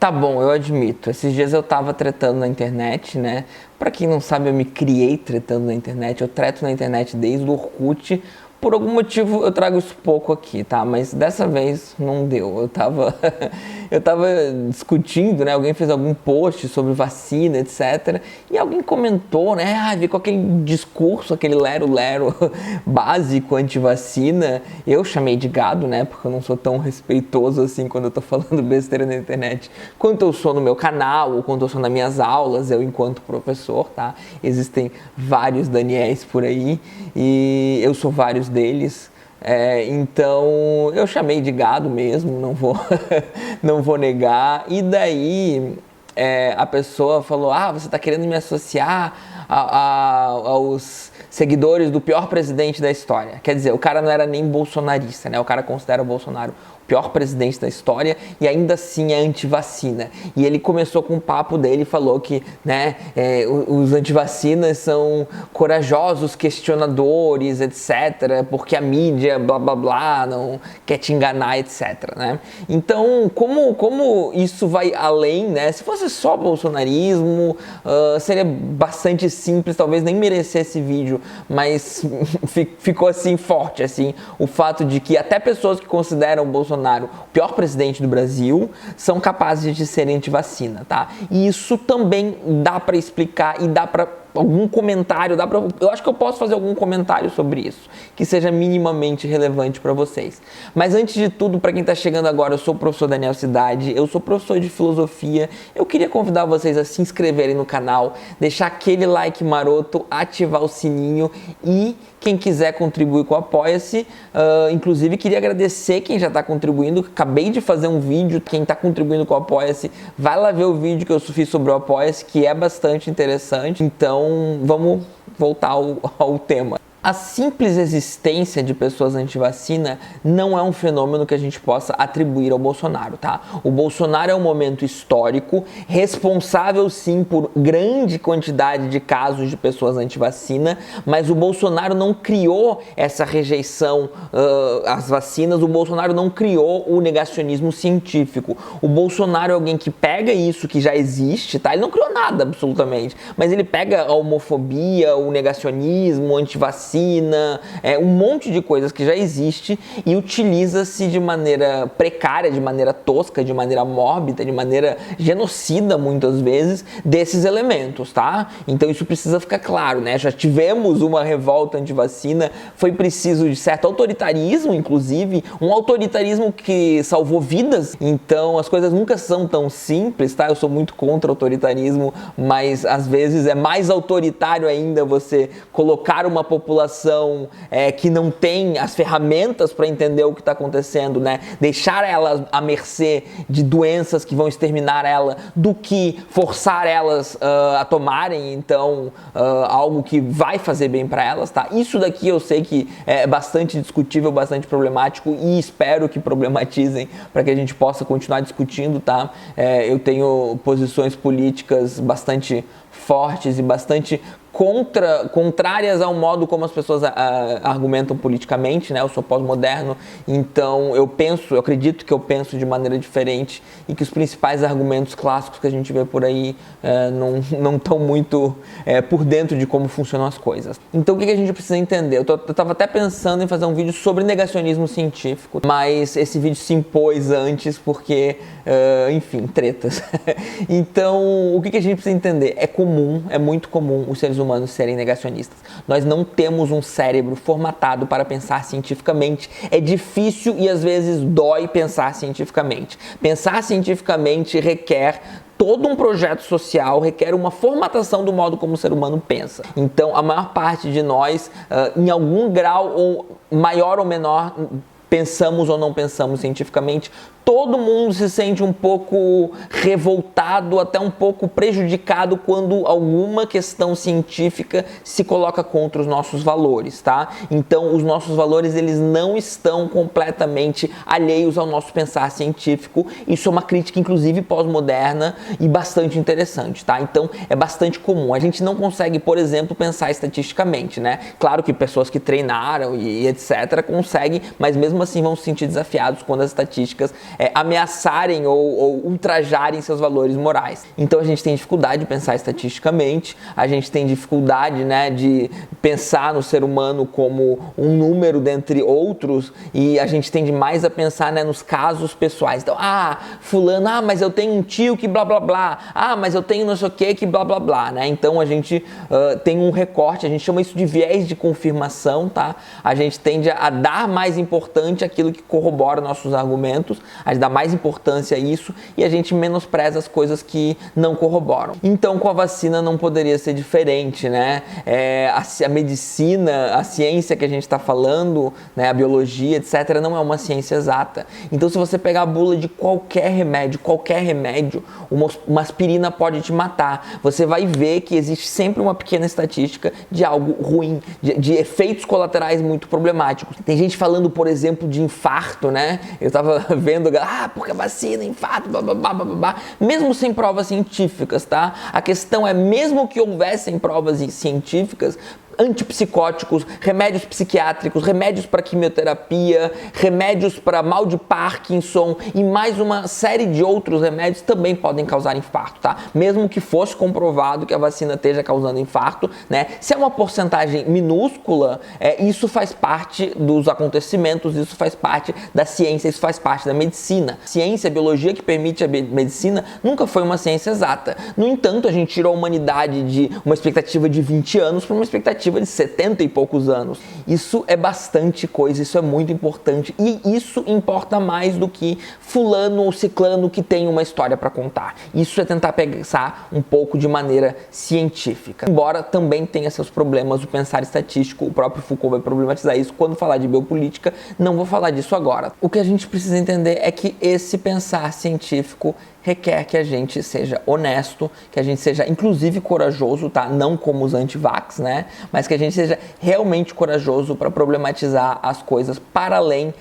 Tá bom, eu admito. Esses dias eu tava tretando na internet, né? Pra quem não sabe, eu me criei tretando na internet. Eu treto na internet desde o Orkut. Por algum motivo eu trago isso pouco aqui, tá? Mas dessa vez não deu. Eu tava discutindo, né? Alguém fez algum post sobre vacina, etc. E alguém comentou, né? Veio com aquele discurso, aquele lero-lero básico anti-vacina. Eu chamei de gado, né? Porque eu não sou tão respeitoso assim quando eu tô falando besteira na internet, quanto eu sou no meu canal, ou quando eu sou nas minhas aulas, eu enquanto professor, tá? Existem vários Daniéis por aí e eu sou vários deles. Então eu chamei de gado mesmo, não vou, não vou negar. E daí a pessoa falou: você está querendo me associar aos seguidores do pior presidente da história. Quer dizer, o cara não era nem bolsonarista, né? O cara considera o Bolsonaro o pior presidente da história e ainda assim é antivacina. E ele começou com o papo dele e falou que, né, os antivacinas são corajosos questionadores, etc., porque a mídia, blá blá blá, não quer te enganar, etc., né? Então, como isso vai além, né? Se fosse só bolsonarismo, seria bastante simples, talvez nem merecesse esse vídeo, mas ficou assim forte, assim, o fato de que até pessoas que consideram o Bolsonaro o pior presidente do Brasil são capazes de serem antivacina, tá? E isso também dá para explicar e dá para algum comentário, eu acho que eu posso fazer algum comentário sobre isso, que seja minimamente relevante para vocês. Mas antes de tudo, para quem está chegando agora, eu sou o professor Daniel Cidade, eu sou professor de filosofia, eu queria convidar vocês a se inscreverem no canal, deixar aquele like maroto, ativar o sininho e quem quiser contribuir com o Apoia-se, inclusive queria agradecer quem já está contribuindo, acabei de fazer um vídeo, quem está contribuindo com o Apoia-se, vai lá ver o vídeo que eu fiz sobre o Apoia-se, que é bastante interessante, então vamos voltar ao tema. A simples existência de pessoas anti-vacina não é um fenômeno que a gente possa atribuir ao Bolsonaro, tá? O Bolsonaro é um momento histórico, responsável sim por grande quantidade de casos de pessoas anti-vacina, mas o Bolsonaro não criou essa rejeição às vacinas, o Bolsonaro não criou o negacionismo científico. O Bolsonaro é alguém que pega isso que já existe, tá? Ele não criou nada, absolutamente, mas ele pega a homofobia, o negacionismo, o anti-vacina, um monte de coisas que já existe e utiliza-se de maneira precária, de maneira tosca, de maneira mórbida, de maneira genocida muitas vezes desses elementos, tá? Então isso precisa ficar claro, né? Já tivemos uma revolta anti-vacina, foi preciso de certo autoritarismo, inclusive, um autoritarismo que salvou vidas, então as coisas nunca são tão simples, tá? Eu sou muito contra autoritarismo, mas às vezes é mais autoritário ainda você colocar uma população que não tem as ferramentas para entender o que está acontecendo, né? Deixar elas à mercê de doenças que vão exterminar ela, do que forçar elas a tomarem, então, algo que vai fazer bem para elas, tá? Isso daqui eu sei que é bastante discutível, bastante problemático e espero que problematizem para que a gente possa continuar discutindo, tá? Eu tenho posições políticas bastante fortes e bastante contrárias ao modo como as pessoas argumentam politicamente, né? Eu sou pós-moderno, então eu acredito que eu penso de maneira diferente e que os principais argumentos clássicos que a gente vê por aí não estão muito por dentro de como funcionam as coisas. Então o que a gente precisa entender? Eu estava até pensando em fazer um vídeo sobre negacionismo científico, mas esse vídeo se impôs antes porque, enfim, tretas. Então o que a gente precisa entender? É muito comum os seres humanos serem negacionistas. Nós não temos um cérebro formatado para pensar cientificamente. É difícil e às vezes dói pensar cientificamente. Pensar cientificamente requer todo um projeto social, requer uma formatação do modo como o ser humano pensa. Então, a maior parte de nós, em algum grau, ou maior ou menor, pensamos ou não pensamos cientificamente. Todo mundo se sente um pouco revoltado, até um pouco prejudicado quando alguma questão científica se coloca contra os nossos valores, tá? Então, os nossos valores, eles não estão completamente alheios ao nosso pensar científico. Isso é uma crítica, inclusive, pós-moderna e bastante interessante, tá? Então, é bastante comum. A gente não consegue, por exemplo, pensar estatisticamente, né? Claro que pessoas que treinaram e etc. conseguem, mas mesmo assim vão se sentir desafiados quando as estatísticas ameaçarem ou ultrajarem seus valores morais. Então a gente tem dificuldade de pensar estatisticamente, a gente tem dificuldade, né, de pensar no ser humano como um número dentre outros, e a gente tende mais a pensar, né, nos casos pessoais. Então, fulano, mas eu tenho um tio que blá blá blá, mas eu tenho não sei o que blá blá blá, né? Então a gente tem um recorte, a gente chama isso de viés de confirmação, tá? A gente tende a dar mais importância àquilo que corrobora nossos argumentos, a gente dá mais importância a isso e a gente menospreza as coisas que não corroboram. Então com a vacina não poderia ser diferente, né? A medicina, a ciência que a gente está falando, né, a biologia, etc., não é uma ciência exata. Então se você pegar a bula de qualquer remédio, uma aspirina pode te matar. Você vai ver que existe sempre uma pequena estatística de algo ruim, de efeitos colaterais muito problemáticos. Tem gente falando, por exemplo, de infarto, né? Eu tava vendo, porque a vacina, infarto, blá, blá, blá, blá, blá. Mesmo sem provas científicas, tá? A questão é, mesmo que houvessem provas científicas, antipsicóticos, remédios psiquiátricos, remédios para quimioterapia, remédios para mal de Parkinson e mais uma série de outros remédios também podem causar infarto, tá? Mesmo que fosse comprovado que a vacina esteja causando infarto, né? Se é uma porcentagem minúscula, isso faz parte dos acontecimentos, isso faz parte da ciência, isso faz parte da medicina. Ciência, a biologia que permite a medicina nunca foi uma ciência exata. No entanto, a gente tirou a humanidade de uma expectativa de 20 anos para uma expectativa de 70 e poucos anos. Isso é bastante coisa, isso é muito importante e isso importa mais do que fulano ou ciclano que tem uma história para contar. Isso é tentar pensar um pouco de maneira científica. Embora também tenha seus problemas o pensar estatístico, o próprio Foucault vai problematizar isso quando falar de biopolítica, não vou falar disso agora. O que a gente precisa entender é que esse pensar científico requer que a gente seja honesto, que a gente seja inclusive corajoso, tá? Não como os anti-vax, né? Mas que a gente seja realmente corajoso para problematizar as coisas para além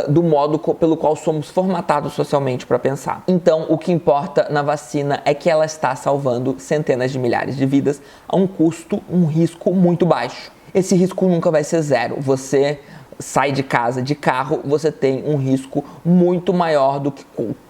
do modo pelo qual somos formatados socialmente para pensar. Então, o que importa na vacina é que ela está salvando centenas de milhares de vidas a um custo, um risco muito baixo. Esse risco nunca vai ser zero. Você sai de casa de carro, você tem um risco muito maior do que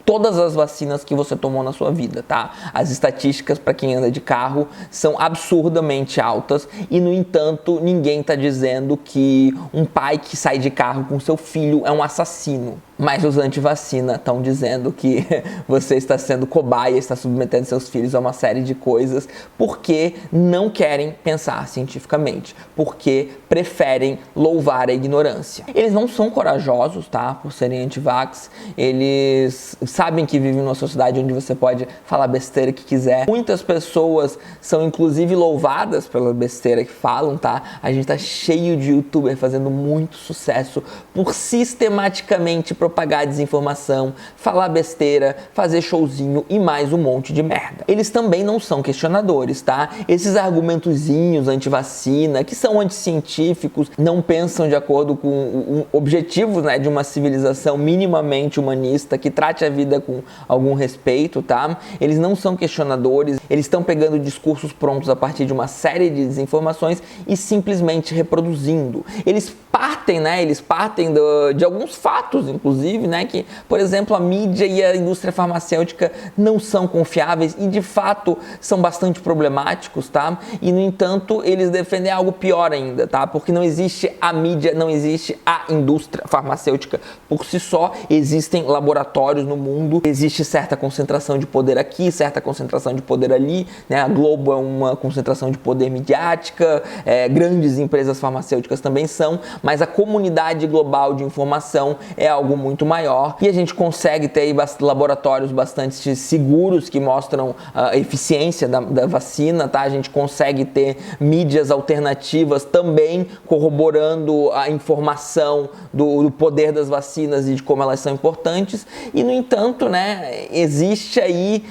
todas as vacinas que você tomou na sua vida, tá? As estatísticas para quem anda de carro são absurdamente altas e, no entanto, ninguém está dizendo que um pai que sai de carro com seu filho é um assassino. Mas os anti-vacina estão dizendo que você está sendo cobaia, está submetendo seus filhos a uma série de coisas porque não querem pensar cientificamente, porque preferem louvar a ignorância. Eles não são corajosos, tá? Por serem anti-vax, eles sabem que vivem numa sociedade onde você pode falar besteira que quiser. Muitas pessoas são inclusive louvadas pela besteira que falam, tá? A gente tá cheio de youtuber fazendo muito sucesso por sistematicamente propagar desinformação, falar besteira, fazer showzinho e mais um monte de merda. Eles também não são questionadores, tá? Esses argumentozinhos anti-vacina, que são anticientíficos, não pensam de acordo com objetivos, né, de uma civilização minimamente humanista, que trate a vida com algum respeito, tá? Eles não são questionadores, eles estão pegando discursos prontos a partir de uma série de desinformações e simplesmente reproduzindo. Eles partem, né? Eles partem de alguns fatos, inclusive, né? Que, por exemplo, a mídia e a indústria farmacêutica não são confiáveis e, de fato, são bastante problemáticos, tá? E, no entanto, eles defendem algo pior ainda, tá? Porque não existe a mídia, não existe a indústria farmacêutica por si só, existem laboratórios no mundo, existe certa concentração de poder aqui, certa concentração de poder ali, né? A Globo é uma concentração de poder midiática, grandes empresas farmacêuticas também são, mas a comunidade global de informação é algo muito maior e a gente consegue ter aí laboratórios bastante seguros que mostram a eficiência da vacina, tá? A gente consegue ter mídias alternativas também corroborando a informação do poder das vacinas e de como elas são importantes e, no entanto, entanto, né, existe aí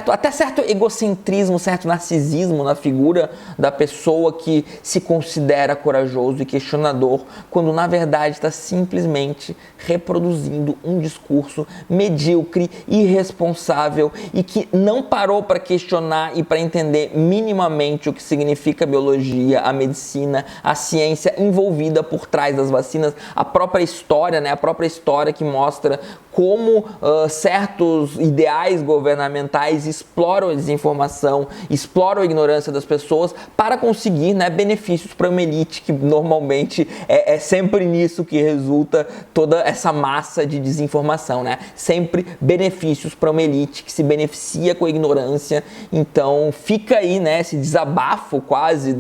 até certo egocentrismo, certo narcisismo na figura da pessoa que se considera corajoso e questionador, quando na verdade está simplesmente reproduzindo um discurso medíocre, irresponsável e que não parou para questionar e para entender minimamente o que significa a biologia, a medicina, a ciência envolvida por trás das vacinas, a própria história, né, a própria história que mostra como certos ideais governamentais exploram a desinformação, exploram a ignorância das pessoas para conseguir, né, benefícios para uma elite, que normalmente é sempre nisso que resulta toda essa massa de desinformação, né? Sempre benefícios para uma elite que se beneficia com a ignorância. Então fica aí, né, esse desabafo quase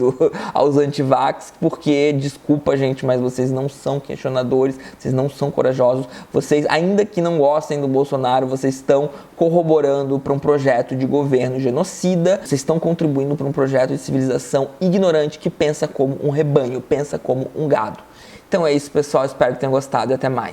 aos antivax, porque, desculpa gente, mas vocês não são questionadores, vocês não são corajosos, vocês, ainda que não gostem do Bolsonaro, vocês estão corroborando para um projeto de governo genocida, vocês estão contribuindo para um projeto de civilização ignorante que pensa como um rebanho, pensa como um gado. Então é isso, pessoal, espero que tenham gostado e até mais.